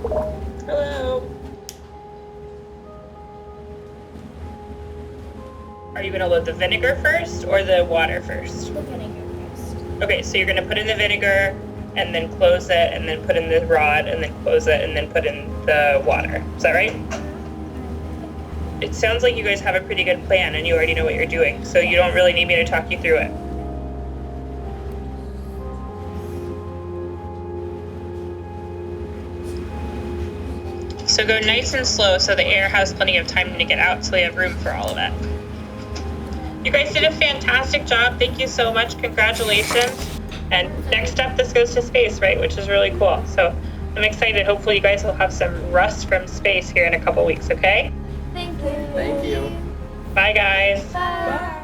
Hello. Are you going to load the vinegar first or the water first? The vinegar first. Okay, so you're going to put in the vinegar and then close it and then put in the rod and then close it and then put in the water. Is that right? It sounds like you guys have a pretty good plan and you already know what you're doing, so you don't really need me to talk you through it. So go nice and slow so the air has plenty of time to get out so we have room for all of it. You guys did a fantastic job. Thank you so much. Congratulations. And next up, this goes to space, right? Which is really cool. So I'm excited. Hopefully you guys will have some rust from space here in a couple weeks, okay? Thank you. Thank you. Bye, guys. Bye.